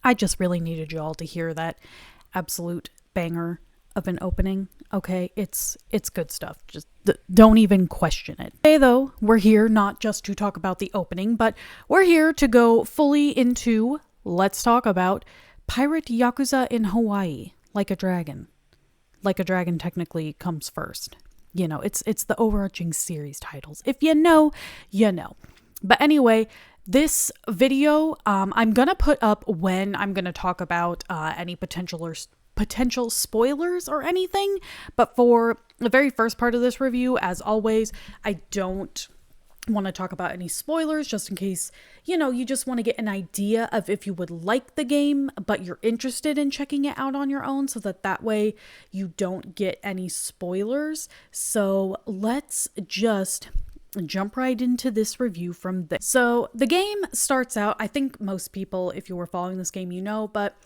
I just really needed you all to hear that absolute banger of an opening. Okay, it's good stuff. Just don't even question it. Today, though, we're here not just to talk about the opening, but we're here to go fully into, let's talk about Pirate Yakuza in Hawaii, Like a Dragon. Like a Dragon technically comes first. You know, it's the overarching series titles. If you know, you know. But anyway, this video, I'm going to put up when I'm going to talk about any potential spoilers or anything. But for the very first part of this review, as always, I don't want to talk about any spoilers just in case, you know, you just want to get an idea of if you would like the game, but you're interested in checking it out on your own so that way you don't get any spoilers. So let's just jump right into this review from this. So the game starts out, I think most people, if you were following this game, you know, but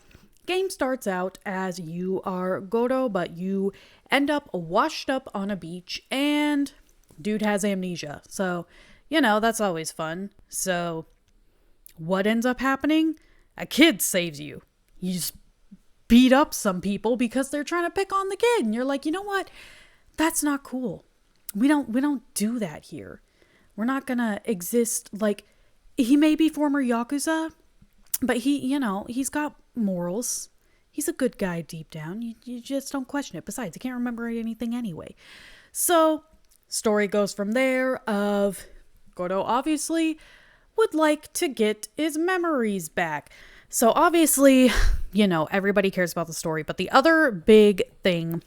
game starts out as you are Goro, but you end up washed up on a beach and dude has amnesia. So, you know, that's always fun. So what ends up happening? A kid saves you. You just beat up some people because they're trying to pick on the kid. And you're like, you know what? That's not cool. We don't do that here. We're not gonna exist like, he may be former Yakuza, but he, you know, he's got morals. He's a good guy deep down. You just don't question it. Besides, I can't remember anything anyway. So story goes from there of Goro obviously would like to get his memories back. So obviously, you know, everybody cares about the story. But the other big thing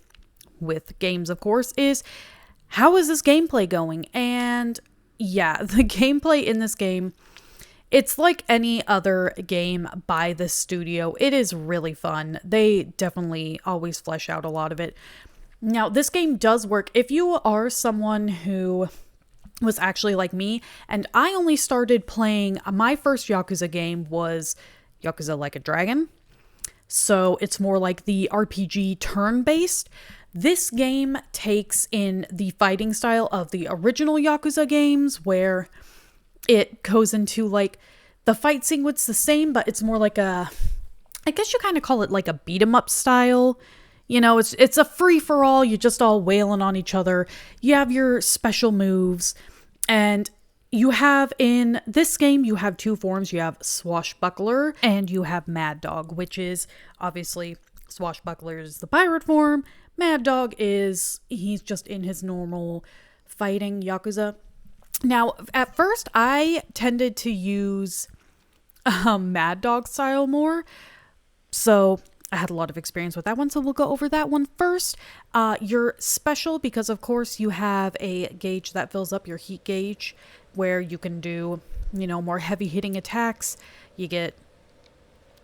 with games, of course, is how is this gameplay going? And yeah, the gameplay in this game, it's like any other game by this studio. It is really fun. They definitely always flesh out a lot of it. Now, this game does work if you are someone who was actually like me, and I only started playing, my first Yakuza game was Yakuza Like a Dragon. So it's more like the RPG turn-based. This game takes in the fighting style of the original Yakuza games, where it goes into like the fight sequence the same, but it's more like a, I guess you kind of call it like a beat 'em up style. You know, it's a free-for-all. You're just all wailing on each other. You have your special moves. And you have, in this game, you have two forms. You have Swashbuckler and you have Mad Dog, which is obviously Swashbuckler is the pirate form. Mad Dog is, he's just in his normal fighting Yakuza. Now, at first, I tended to use Mad Dog style more. So I had a lot of experience with that one, so we'll go over that one first. You're special because, of course, you have a gauge that fills up, your heat gauge, where you can do, you know, more heavy-hitting attacks. You get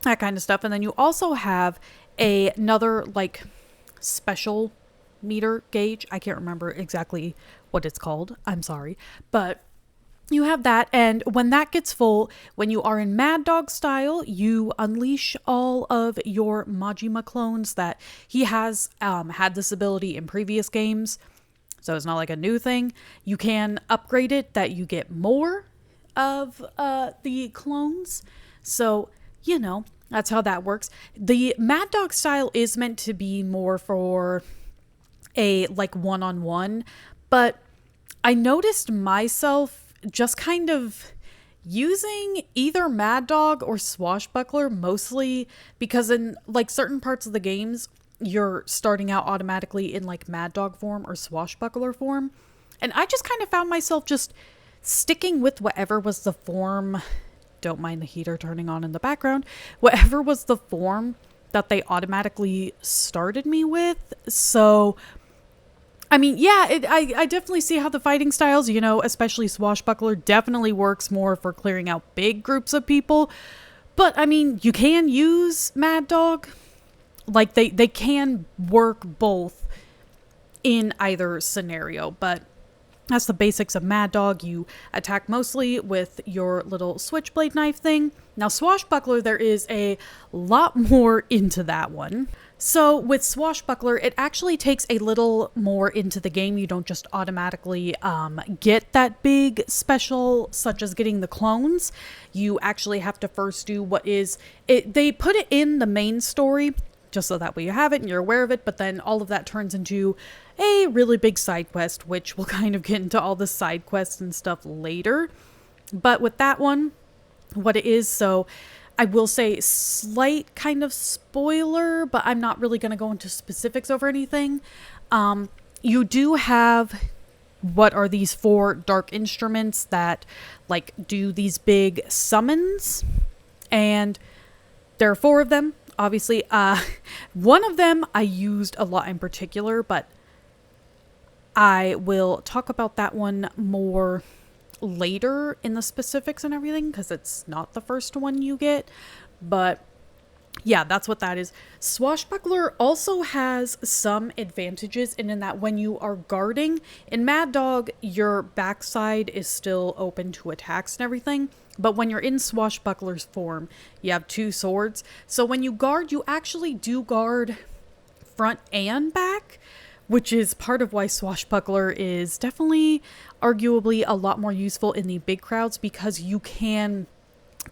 that kind of stuff. And then you also have another, like, special meter gauge. I can't remember exactly what it's called. I'm sorry. But you have that, and when that gets full, when you are in Mad Dog style, you unleash all of your Majima clones that he has had this ability in previous games, so it's not like a new thing. You can upgrade it that you get more of the clones, so, you know, that's how that works. The Mad Dog style is meant to be more for a, like, one-on-one, but I noticed myself just kind of using either Mad Dog or Swashbuckler, mostly because in like certain parts of the games, you're starting out automatically in like Mad Dog form or Swashbuckler form. And I just kind of found myself just sticking with whatever was the form. Don't mind the heater turning on in the background. Whatever was the form that they automatically started me with. So I mean, yeah, I definitely see how the fighting styles, you know, especially Swashbuckler, definitely works more for clearing out big groups of people. But, I mean, you can use Mad Dog. Like, they can work both in either scenario. But that's the basics of Mad Dog. You attack mostly with your little switchblade knife thing. Now, Swashbuckler, there is a lot more into that one. So with Swashbuckler, it actually takes a little more into the game. You don't just automatically get that big special, such as getting the clones. You actually have to first do what is it. They put it in the main story just so that way you have it and you're aware of it. But then all of that turns into a really big side quest, which we'll kind of get into all the side quests and stuff later. But with that one, what it is, so I will say slight kind of spoiler, but I'm not really going to go into specifics over anything. You do have what are these 4 dark instruments that like do these big summons, and there are 4 of them. Obviously, one of them I used a lot in particular, but I will talk about that one more later in the specifics and everything, because it's not the first one you get. But yeah, that's what that is. Swashbuckler also has some advantages in that when you are guarding in Mad Dog, your backside is still open to attacks and everything. But when you're in Swashbuckler's form, you have 2 swords. So when you guard, you actually do guard front and back, which is part of why Swashbuckler is definitely arguably a lot more useful in the big crowds, because you can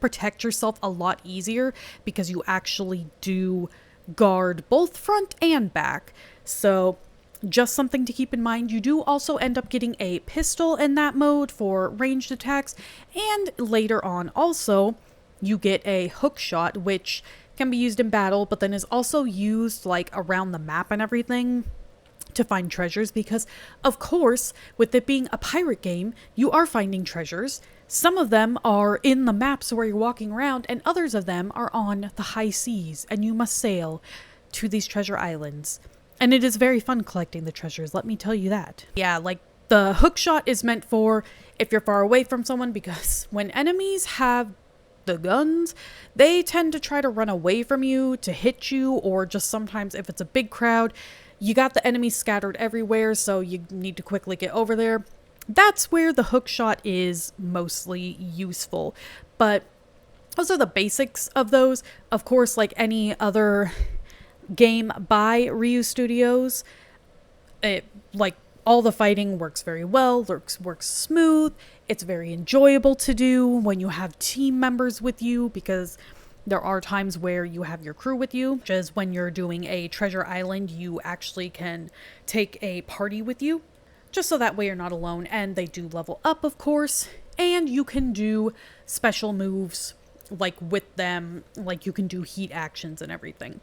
protect yourself a lot easier because you actually do guard both front and back. So just something to keep in mind. You do also end up getting a pistol in that mode for ranged attacks, and later on also you get a hook shot, which can be used in battle but then is also used like around the map and everything to find treasures, because of course with it being a pirate game you are finding treasures. Some of them are in the maps where you're walking around, and others of them are on the high seas, and you must sail to these treasure islands. And it is very fun collecting the treasures, let me tell you that. Yeah, like the hook shot is meant for if you're far away from someone, because when enemies have the guns, they tend to try to run away from you to hit you, or just sometimes if it's a big crowd, you got the enemies scattered everywhere, so you need to quickly get over there. That's where the hook shot is mostly useful. But those are the basics of those. Of course, like any other game by Ryu Studios, it like all the fighting works very well, works smooth. It's very enjoyable to do when you have team members with you, because there are times where you have your crew with you, which is when you're doing a treasure island, you actually can take a party with you, just so that way you're not alone. And they do level up, of course, and you can do special moves like with them, like you can do heat actions and everything.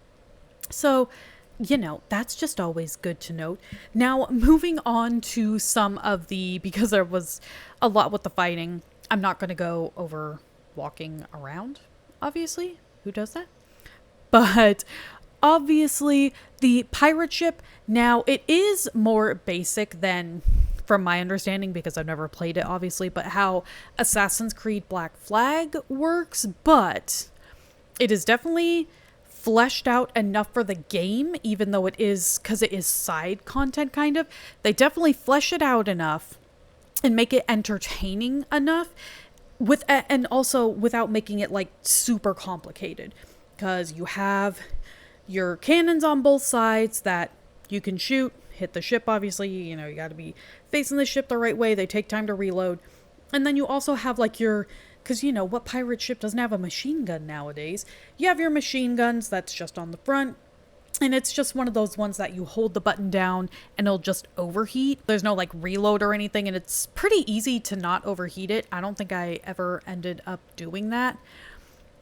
So, you know, that's just always good to note. Now, moving on to some of the, because there was a lot with the fighting, I'm not going to go over walking around, obviously. Who does that? But obviously, the pirate ship, now it is more basic than, from my understanding, because I've never played it, obviously, but how Assassin's Creed Black Flag works, but it is definitely fleshed out enough for the game, even though it is, because it is side content kind of, they definitely flesh it out enough and make it entertaining enough, with, and also without making it like super complicated, because you have your cannons on both sides that you can shoot, hit the ship, obviously, you know, you got to be facing the ship the right way, they take time to reload, and then you also have like your, because, you know, what pirate ship doesn't have a machine gun nowadays? You have your machine guns that's just on the front, and it's just one of those ones that you hold the button down and it'll just overheat. There's no like reload or anything, and it's pretty easy to not overheat it. I don't think I ever ended up doing that.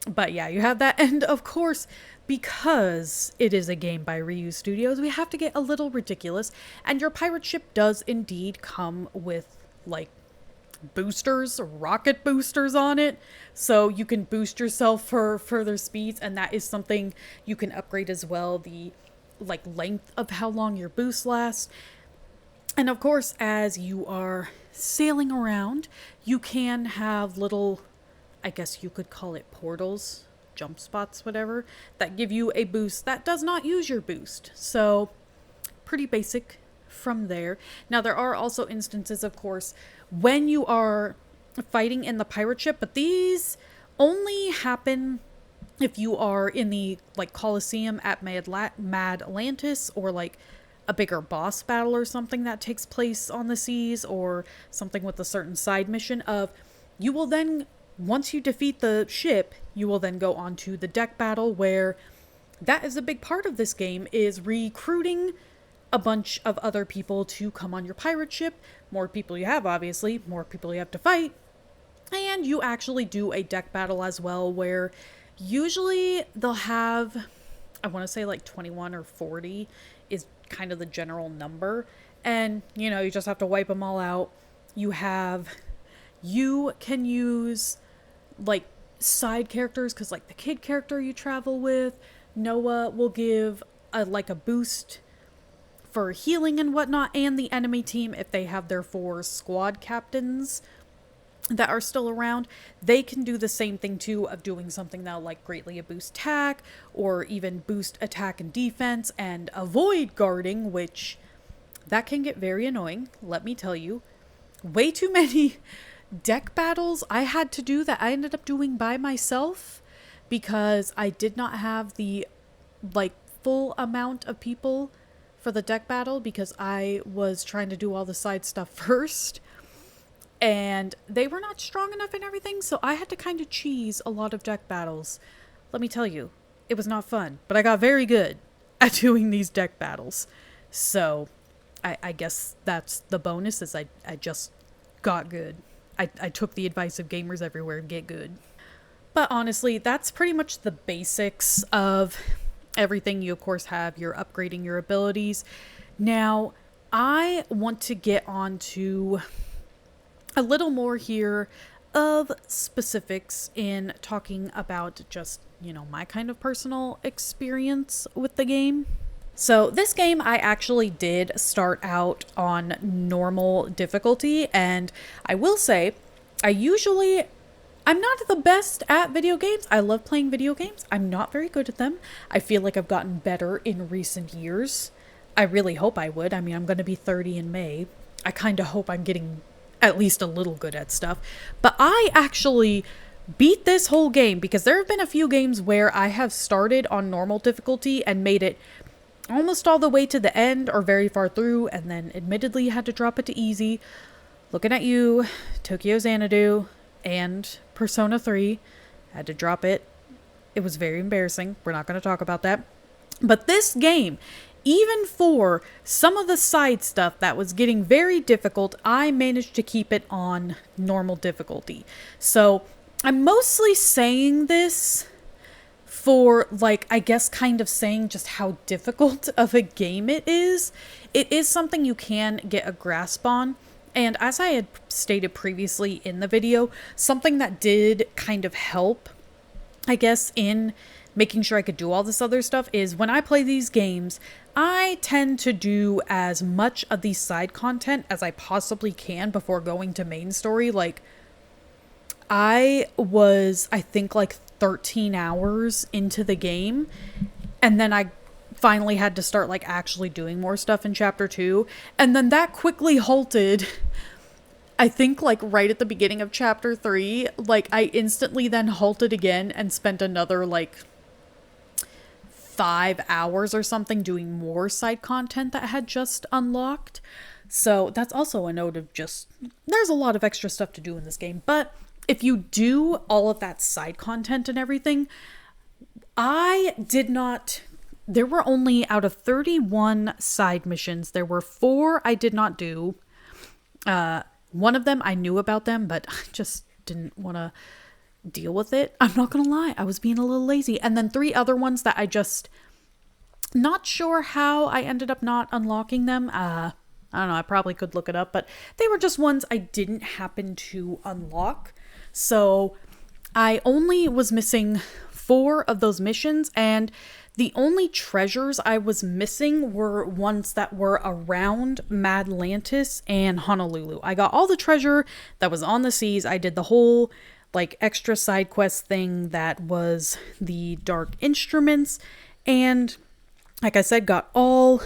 But yeah, you have that. And of course, because it is a game by Ryu Studios, we have to get a little ridiculous. And your pirate ship does indeed come with like boosters, rocket boosters on it, so you can boost yourself for further speeds, and that is something you can upgrade as well, the like length of how long your boost lasts. And of course, as you are sailing around, you can have little, I guess you could call it portals, jump spots, whatever, that give you a boost that does not use your boost. So pretty basic from there. Now there are also instances, of course, when you are fighting in the pirate ship, but these only happen if you are in the like Coliseum at Mad Atlantis, or like a bigger boss battle or something that takes place on the seas, or something with a certain side mission of, you will then, once you defeat the ship, you will then go on to the deck battle, where that is a big part of this game, is recruiting a bunch of other people to come on your pirate ship. More people you have, obviously, more people you have to fight. And you actually do a deck battle as well, where usually they'll have, I want to say like 21 or 40 is kind of the general number. And, you know, you just have to wipe them all out. You can use like side characters, because like the kid character you travel with, Noah, will give a boost for healing and whatnot, and the enemy team, if they have their 4 squad captains that are still around, they can do the same thing too, of doing something that'll like greatly boost attack, or even boost attack and defense, and avoid guarding, which that can get very annoying, let me tell you. Way too many deck battles I had to do that I ended up doing by myself, because I did not have the like full amount of people for the deck battle, because I was trying to do all the side stuff first. And they were not strong enough and everything, so I had to kind of cheese a lot of deck battles. Let me tell you, it was not fun, but I got very good at doing these deck battles. So I guess that's the bonus, is I just got good. I took the advice of gamers everywhere, get good. But honestly, that's pretty much the basics of everything. You, of course, have your upgrading your abilities. Now, I want to get on to a little more here of specifics in talking about just, you know, my kind of personal experience with the game. So this game, I actually did start out on normal difficulty, and I will say, I'm not the best at video games. I love playing video games. I'm not very good at them. I feel like I've gotten better in recent years. I really hope I would. I mean, I'm going to be 30 in May. I kind of hope I'm getting at least a little good at stuff. But I actually beat this whole game, because there have been a few games where I have started on normal difficulty and made it almost all the way to the end or very far through, and then admittedly had to drop it to easy. Looking at you, Tokyo Xanadu, and Persona 3. Had to drop it. It was very embarrassing. We're not going to talk about that. But this game, even for some of the side stuff that was getting very difficult, I managed to keep it on normal difficulty. So I'm mostly saying this for, like, I guess kind of saying just how difficult of a game it is. It is something you can get a grasp on. And as I had stated previously in the video, something that did kind of help, I guess, in making sure I could do all this other stuff is when I play these games, I tend to do as much of the side content as I possibly can before going to main story. Like, I was, I think, like 13 hours into the game, and then I finally had to start like actually doing more stuff in chapter 2, and then that quickly halted, I think, like right at the beginning of chapter 3. Like, I instantly then halted again and spent another like 5 hours or something doing more side content that had just unlocked. So that's also a note of just, there's a lot of extra stuff to do in this game. But if you do all of that side content and everything, there were only, out of 31 side missions, there were 4 I did not do. One of them, I knew about them, but I just didn't want to deal with it. I'm not gonna lie, I was being a little lazy. And then 3 other ones that I just, not sure how I ended up not unlocking them. I don't know, I probably could look it up, but they were just ones I didn't happen to unlock. So I only was missing 4 of those missions, and the only treasures I was missing were ones that were around Mad Atlantis and Honolulu. I got all the treasure that was on the seas. I did the whole like extra side quest thing that was the dark instruments, and like I said, got all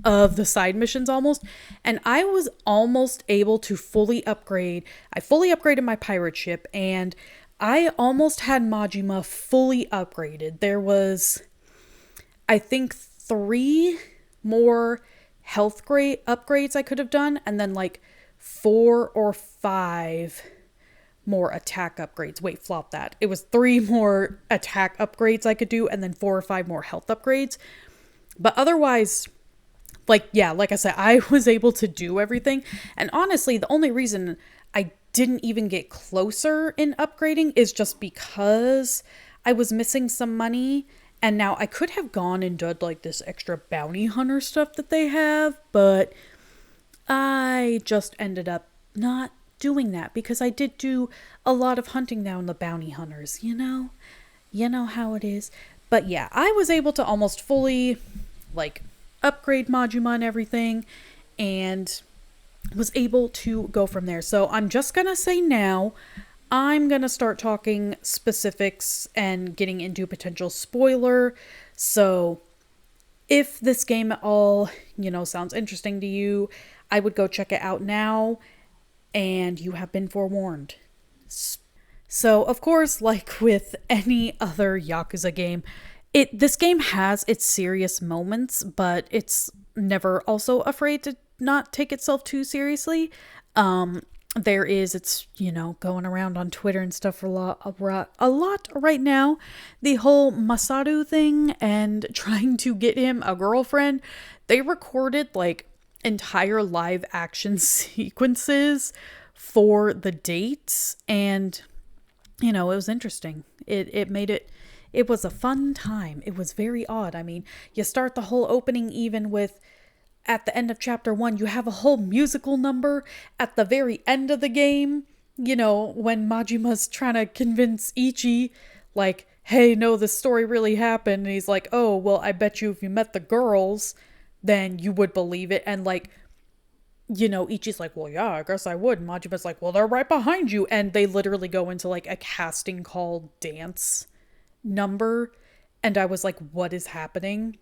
of the side missions almost, and I was almost able to fully upgrade. I fully upgraded my pirate ship, and I almost had Majima fully upgraded. There was, I think, 3 more health grade upgrades I could have done, and then like 4 or 5 more attack upgrades. Wait, flop that. It was 3 more attack upgrades I could do, and then 4 or 5 more health upgrades. But otherwise, like, yeah, like I said, I was able to do everything. And honestly, the only reason I didn't even get closer in upgrading is just because I was missing some money. And now I could have gone and done like this extra bounty hunter stuff that they have, but I just ended up not doing that because I did do a lot of hunting down the bounty hunters, you know? You know how it is. But yeah, I was able to almost fully like upgrade Majima and everything and was able to go from there. So I'm just gonna say now, I'm gonna start talking specifics and getting into potential spoiler. So if this game at all, sounds interesting to you, I would go check it out now, and you have been forewarned. So, of course, like with any other Yakuza game, this game has its serious moments, but it's never also afraid to not take itself too seriously. It's going around on Twitter and stuff a lot right now, the whole Masaru thing and trying to get him a girlfriend. They recorded like entire live action sequences for the dates, and it was interesting. It was a fun time. It was very odd. I mean, you start the whole opening even with, at the end of chapter 1, you have a whole musical number at the very end of the game, when Majima's trying to convince Ichi, like, hey, no, this story really happened. And he's like, oh, well, I bet you if you met the girls, then you would believe it. And like, Ichi's like, well, yeah, I guess I would. And Majima's like, well, they're right behind you. And they literally go into like a casting call dance number. And I was like, what is happening?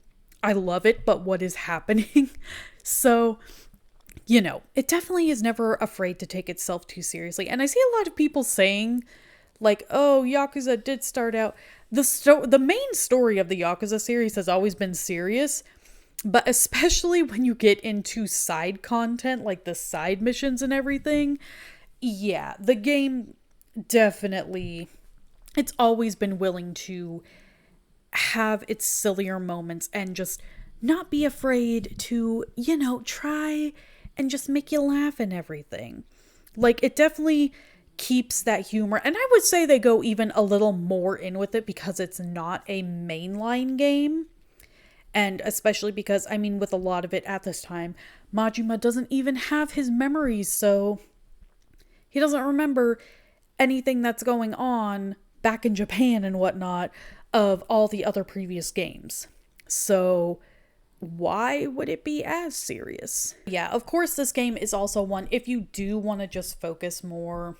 I love it, but what is happening? So, it definitely is never afraid to take itself too seriously. And I see a lot of people saying, like, oh, Yakuza did start out... The main story of the Yakuza series has always been serious, but especially when you get into side content, like the side missions and everything, yeah, the game definitely... It's always been willing to have its sillier moments and just not be afraid to, try and just make you laugh and everything. Like, it definitely keeps that humor. And I would say they go even a little more in with it because it's not a mainline game. And especially because, I mean, with a lot of it at this time, Majima doesn't even have his memories, so he doesn't remember anything that's going on back in Japan and whatnot of all the other previous games. So why would it be as serious? Yeah, of course this game is also one, if you do want to just focus more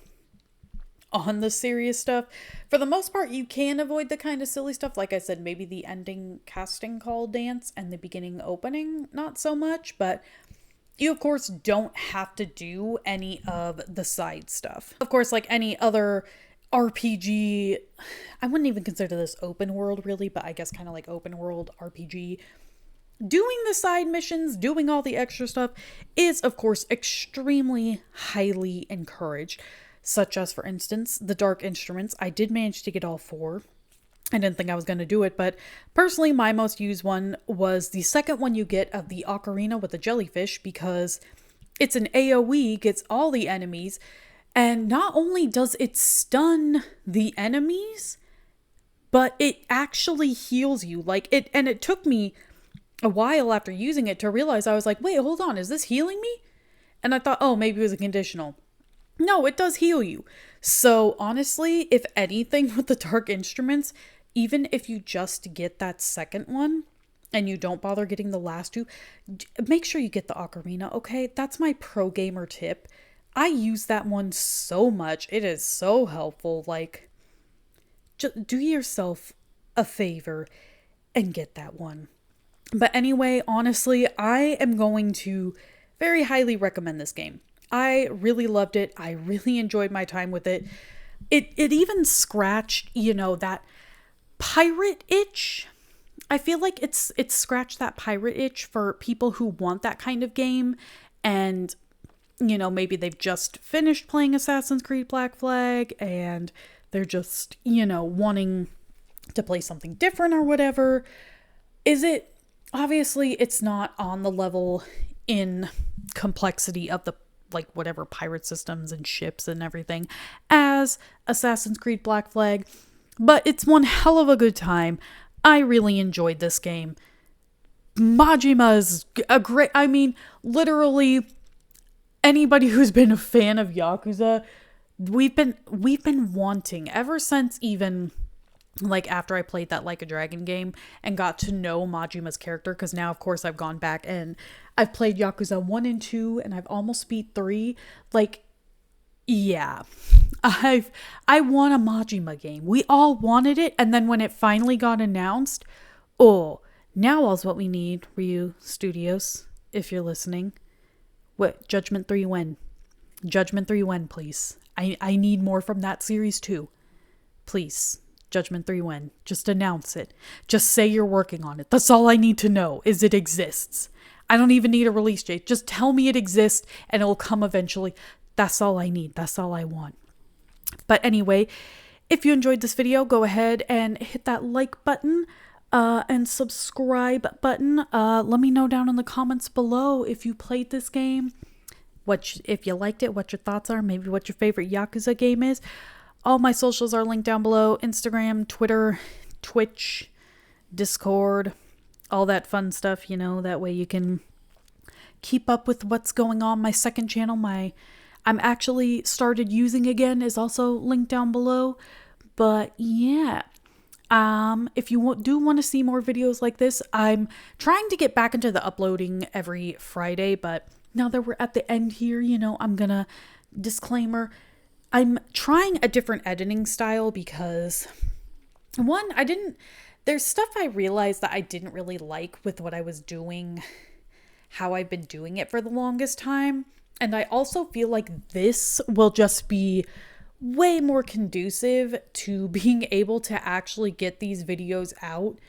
on the serious stuff, for the most part you can avoid the kind of silly stuff. Like I said, maybe the ending casting call dance and the beginning opening, not so much, but you of course don't have to do any of the side stuff. Of course, like any other RPG, I wouldn't even consider this open world really, but I guess kind of like open world RPG, doing the side missions, doing all the extra stuff is of course extremely highly encouraged, such as for instance the Dark Instruments. I did manage to get all 4. I didn't think I was going to do it, but personally my most used one was the second one you get of the ocarina with the jellyfish, because it's an AoE, gets all the enemies. And not only does it stun the enemies, but it actually heals you. And it took me a while after using it to realize, I was like, wait, hold on, is this healing me? And I thought, oh, maybe it was a conditional. No, it does heal you. So honestly, if anything with the Dark Instruments, even if you just get that second one and you don't bother getting the last 2, make sure you get the ocarina, okay? That's my pro gamer tip. I use that one so much. It is so helpful. Like, just do yourself a favor and get that one. But anyway, honestly, I am going to very highly recommend this game. I really loved it. I really enjoyed my time with it. it even scratched, that pirate itch. I feel like it's scratched that pirate itch for people who want that kind of game, and maybe they've just finished playing Assassin's Creed Black Flag and they're just, wanting to play something different or whatever. Obviously it's not on the level in complexity of the like whatever pirate systems and ships and everything as Assassin's Creed Black Flag, but it's one hell of a good time. I really enjoyed this game. Majima is a great, literally anybody who's been a fan of Yakuza, we've been wanting ever since, even like after I played that Like a Dragon game and got to know Majima's character, because now of course I've gone back and I've played Yakuza 1 and 2 and I've almost beat 3. Like, yeah, I want a Majima game. We all wanted it, and then when it finally got announced, now all's what we need, Ryu Studios, if you're listening. What, Judgment 3 when? Judgment 3 when, please. I need more from that series too. Please. Judgment 3 when? Just announce it. Just say you're working on it. That's all I need to know, is it exists. I don't even need a release date. Just tell me it exists and it'll come eventually. That's all I need. That's all I want. But anyway, if you enjoyed this video, go ahead and hit that like button and subscribe button. Let me know down in the comments below if you played this game, if you liked it, what your thoughts are, maybe what your favorite Yakuza game is. All my socials are linked down below: Instagram, Twitter, Twitch, Discord, all that fun stuff, that way you can keep up with what's going on. My second channel, I'm actually started using again, is also linked down below. But yeah, if you do want to see more videos like this, I'm trying to get back into the uploading every Friday, but now that we're at the end here, I'm gonna disclaimer, I'm trying a different editing style because there's stuff I realized that I didn't really like with what I was doing, how I've been doing it for the longest time. And I also feel like this will just be way more conducive to being able to actually get these videos out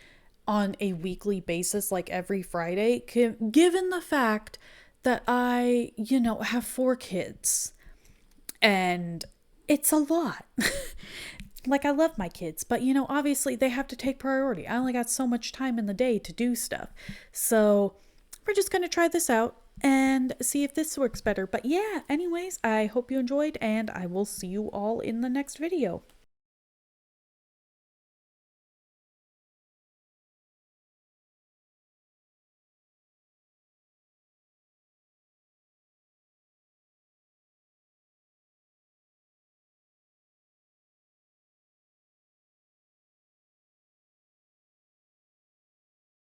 on a weekly basis, like every Friday, given the fact that I, have 4 kids and it's a lot. Like, I love my kids, but obviously they have to take priority. I only got so much time in the day to do stuff. So we're just going to try this out and see if this works better. But yeah, anyways, I hope you enjoyed, and I will see you all in the next video.